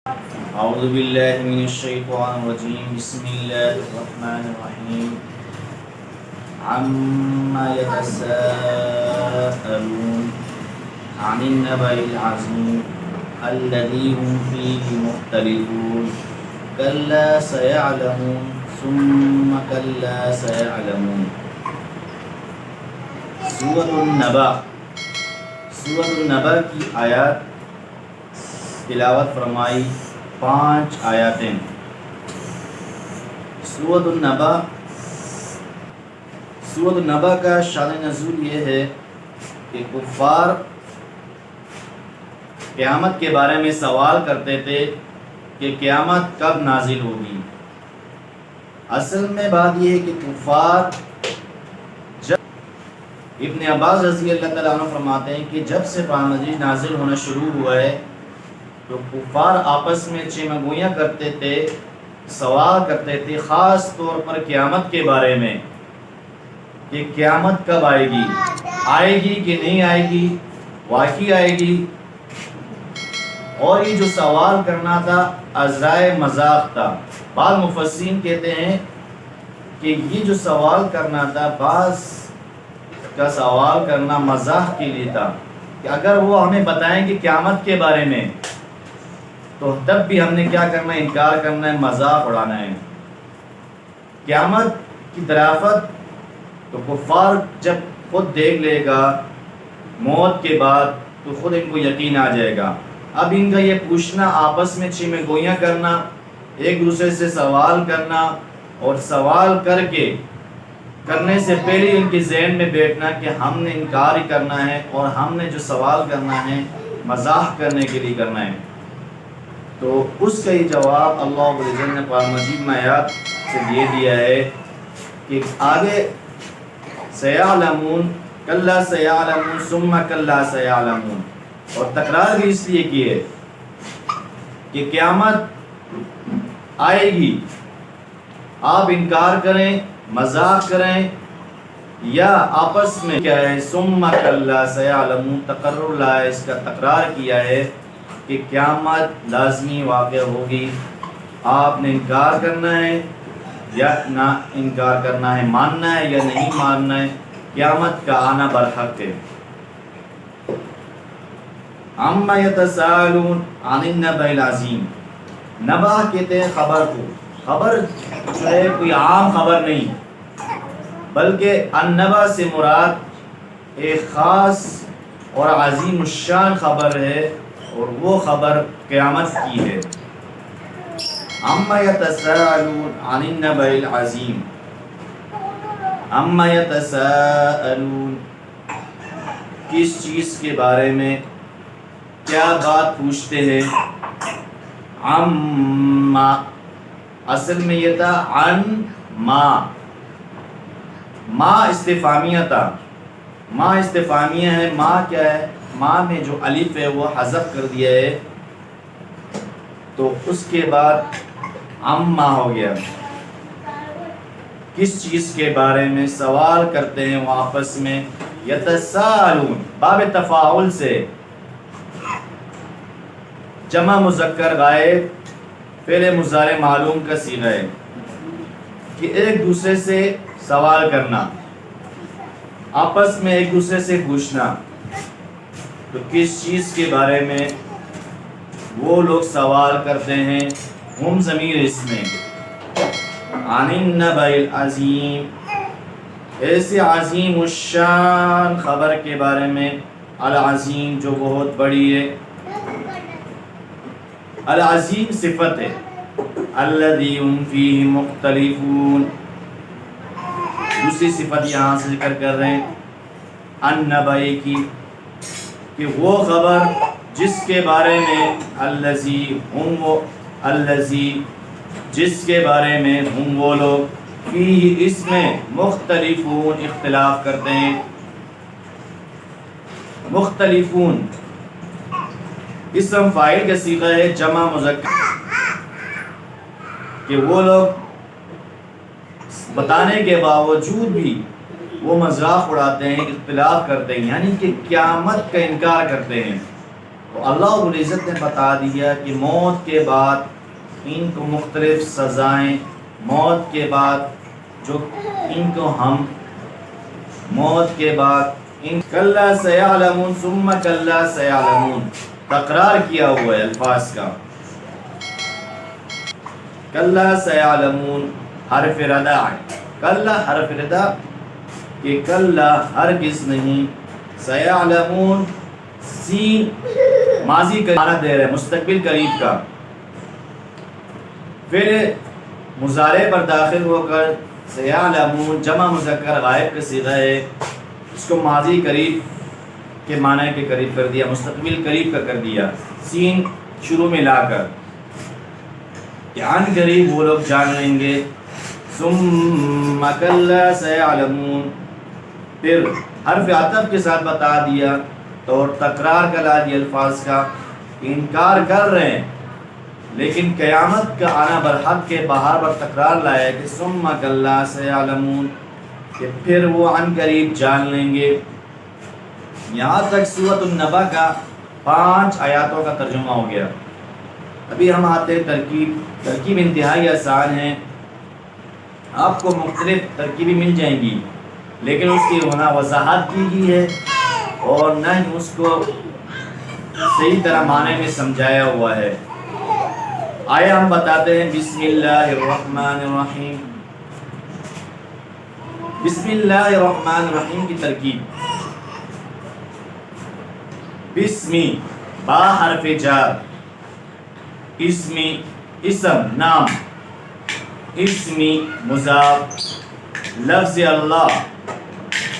اعوذ باللہ من الشیطان الرجیم بسم اللہ الرحمن الرحیم عما يتساءلون عن النبأ العظیم الذی هم فیہ مختلفون کلا سیعلمون ثم کلا سیعلمون۔ سورۃ النبأ کی آیات تلاوت فرمائی 5 آیاتیں۔ سورۃ النبأ کا شان نزول یہ ہے کہ کفار قیامت کے بارے میں سوال کرتے تھے کہ قیامت کب نازل ہوگی۔ اصل میں بات یہ ہے کہ کفار، جب ابن عباس رضی اللہ تعالیٰ عنہ فرماتے ہیں کہ جب سے قرآن مجید نازل ہونا شروع ہوا ہے تو کفار آپس میں چیمگوئیاں کرتے تھے، سوال کرتے تھے خاص طور پر قیامت کے بارے میں کہ قیامت کب آئے گی کہ نہیں آئے گی، واقعی آئے گی۔ اور یہ جو سوال کرنا تھا عذرائے مذاق تھا۔ بعض مفسرین کہتے ہیں کہ یہ جو سوال کرنا تھا، بعض کا سوال کرنا مزاح کے لیے تھا کہ اگر وہ ہمیں بتائیں کہ قیامت کے بارے میں تو تب بھی ہم نے کیا کرنا ہے، انکار کرنا ہے، مذاق اڑانا ہے۔ قیامت کی طرافت تو کفار جب خود دیکھ لے گا موت کے بعد تو خود ان کو یقین آ جائے گا۔ اب ان کا یہ پوچھنا، آپس میں چیمیں گوئیاں کرنا، ایک دوسرے سے سوال کرنا، اور سوال کرنے سے پہلے ان کے ذہن میں بیٹھنا کہ ہم نے انکار ہی کرنا ہے اور ہم نے جو سوال کرنا ہے مزاح کرنے کے لیے کرنا ہے۔ تو اس کا یہ جواب اللہ رب العزت نے قرآن مجید میں آیات سے یہ دیا ہے کہ آگے سیعلمون، کلا سیعلمون ثم کلا سیعلمون، اور تکرار بھی اس لیے کی ہے کہ قیامت آئے گی، آپ انکار کریں، مذاق کریں یا آپس میں کیا ہے، ثم کلا سیعلمون تقرر لائے، اس کا تکرار کیا ہے کہ قیامت لازمی واقع ہوگی، آپ نے انکار کرنا ہے یا نہ انکار کرنا ہے، ماننا ہے یا نہیں ماننا ہے، قیامت کا آنا برحق ہے۔ عما یتساءلون عن النبأ العظیم، نبأ کہتے ہیں خبر کو، خبر جو ہے کوئی عام خبر نہیں بلکہ النبأ سے مراد ایک خاص اور عظیم الشان خبر ہے، اور وہ خبر قیامت کی ہے۔ عما یتساءلون عن النبأ العظیم، عما یتساءلون کس چیز کے بارے میں، کیا بات پوچھتے ہیں۔ عما اصل میں یہ تھا عن ما استفہامیہ تھا، ما استفہامیہ ہے۔ ما کیا ہے، ما میں جو الف ہے وہ حذف کر دیا ہے تو اس کے بعد عما ہو گیا۔ کس چیز کے بارے میں سوال کرتے ہیں وہ آپس میں، یتساءلون باب تفاعل سے، جمع مذکر غائب فعل مضارع معلوم کا صیغہ ہے کہ ایک دوسرے سے سوال کرنا، آپس میں ایک دوسرے سے پوچھنا۔ تو کس چیز کے بارے میں وہ لوگ سوال کرتے ہیں، ہم ضمیر اس میں، عن النبأ العظیم ایسے عظیم الشان خبر کے بارے میں، العظیم جو بہت بڑی ہے، العظیم صفت ہے، الذی هم فیہ مختلفون دوسری صفت یہاں سے ذکر کر رہے ہیں النبأ کی، کہ وہ خبر جس کے بارے میں الذی جس کے بارے میں ہم وہ لوگ فیہ اس میں مختلفون اختلاف کرتے ہیں۔ مختلفون اسم فاعل کا صیغہ ہے، جمع مذکر، کہ وہ لوگ بتانے کے باوجود بھی وہ مذاق اڑاتے ہیں، اختلاف کرتے ہیں، یعنی کہ قیامت کا انکار کرتے ہیں۔ تو اللہ رب العزت نے بتا دیا کہ موت کے بعد ان کو مختلف سزائیں، موت کے بعد جو ان کو ہم موت کے بعد ان کلا سیعلمون ثم کلا سیعلمون تکرار کیا ہوا ہے الفاظ کا. کلا سیعلمون حرف ردا ہے. کلا حرف ردا کہ کلا ہرگز نہیں، سیعلمون سین ماضی کا معنی دے رہے مستقبل قریب کا، پھر مضارع پر داخل ہو کر سیعلمون جمع مذکر غائب کا صیغہ ہے، اس کو ماضی قریب کے معنی کے قریب کر دیا، مستقبل قریب کا کر دیا، سین شروع میں لا کر کہ عن قریب وہ لوگ جان لیں گے. ثم کلا سیعلمون پھر حرف عطف کے ساتھ بتا دیا تو اور تکرار کا لا دیا الفاظ کا، انکار کر رہے ہیں لیکن قیامت کا آنا برحق کے بہار پر تکرار لایا کہ ثم کلا سیعلمون کہ پھر وہ عن قریب جان لیں گے. یہاں تک سورۃ النبا کا 5 آیاتوں کا ترجمہ ہو گیا. ابھی ہم آتے ہیں ترکیب انتہائی آسان ہے، آپ کو مختلف ترکیبیں مل جائیں گی لیکن اس کی ہونا وضاحت کی گئی ہے اور نہ ہی اس کو صحیح طرح معنی میں سمجھایا ہوا ہے. آئے ہم بتاتے ہیں بسم اللہ الرحمن الرحیم. بسم اللہ الرحمن الرحیم کی ترکیب. بسمی با حرف جار، اسمی اسم نام، اسمی مضاف، لفظ اللہ،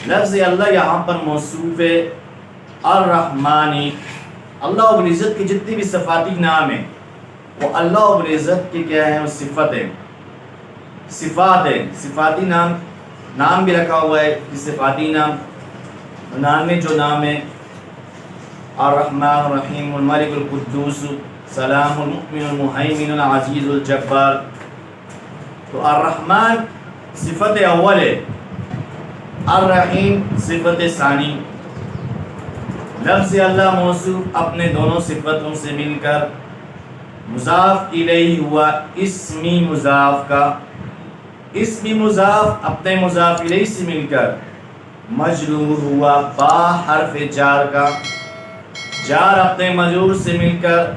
لفظ اللہ یہاں پر موصوف ہے. الرحمانی اللہ رب العزت کی جتنی بھی صفاتی نام ہیں وہ اللہ رب العزت کے کیا ہیں، وہ صفت ہیں، صفات ہیں. صفاتی نام بھی رکھا ہوا ہے کہ صفاتی نام میں جو نام ہے الرحمن الرحیم الملک القدوس سلام المؤمن المہیمن العزیز الجبار. تو الرحمن صفت اول ہے، الرحیم صفت ثانی. لفظ اللہ موصوف اپنے دونوں صفتوں سے مل کر مضاف الیہ ہوا اسمی مضاف کا، اسمی مضاف اپنے مضاف الیہ سے مل کر مجرور ہوا با حرف جار کا، جار اپنے مجرور سے مل کر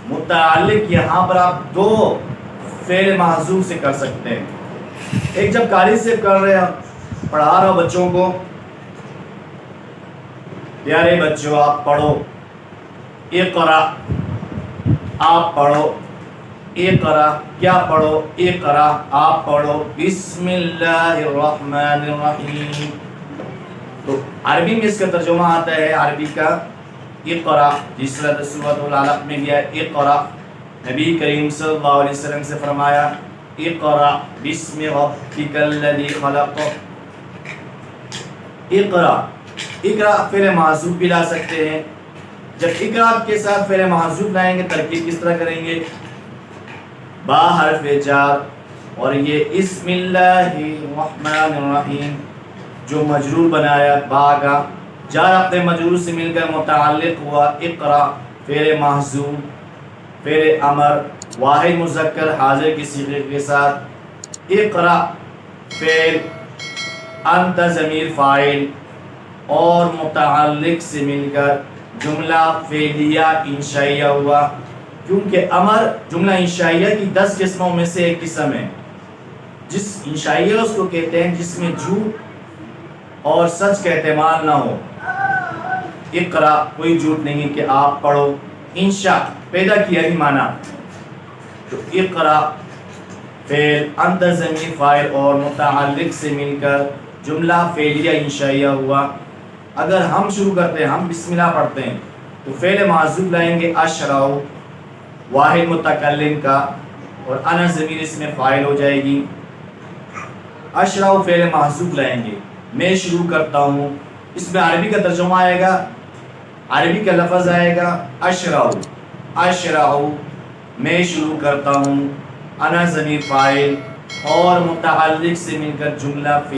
متعلق. یہاں پر آپ 2 فعل محذوف سے کر سکتے ہیں. ایک جب قاری سے کر رہے ہیں، پڑھا رہا ہو بچوں کو، پیارے بچوں آپ پڑھو، اقرا آپ پڑھو، اقرا کیا پڑھو، اقرا آپ پڑھو بسم اللہ الرحمن الرحیم. تو عربی میں اس کا ترجمہ آتا ہے عربی کا اقرا، جس طرح سورۃ العلق میں گیا اقرا. نبی کریم صلی اللہ علیہ وسلم سے فرمایا اقرا بسم ربک الذی خلق. اقرا، اقرا فعل محذوف بھی لا سکتے ہیں. جب اقرا کے ساتھ فعل محذوف لائیں گے ترکیب کس طرح کریں گے؟ با حرف جار اور یہ اسم اللہ الرحمن الرحیم جو مجرور بنایا با کا، جار اپنے مجرور سے مل کر متعلق ہوا اقرا فعل محذوف، فعل امر واحد مذکر حاضر کی صیغے کے ساتھ، اقرا فعل، انت ضمیر فاعل اور متعلق سے مل کر جملہ فعلیہ انشائیہ ہوا. کیونکہ امر جملہ انشائیہ کی 10 قسموں میں سے ایک قسم ہے. جس انشائیہ اس کو کہتے ہیں جس میں جھوٹ اور سچ کا احتمال نہ ہو. اقرا کوئی جھوٹ نہیں کہ آپ پڑھو، انشاء پیدا کیا ہی مانا. تو اقرا فعل، انت ضمیر فاعل اور متعلق سے مل کر جملہ فعلیہ انشائیہ ہوا. اگر ہم شروع کرتے ہیں، ہم بسم اللہ پڑھتے ہیں تو فعل محذوف لائیں گے اشرع واحد متکلم کا اور انا ضمیر اس میں فاعل ہو جائے گی. اشرع فعل محذوف لائیں گے، میں شروع کرتا ہوں. اس میں عربی کا ترجمہ آئے گا، عربی کا لفظ آئے گا اشرع، اشرع میں شروع کرتا ہوں، انا ضمیر فاعل اور متعلق سے مل کر جملہ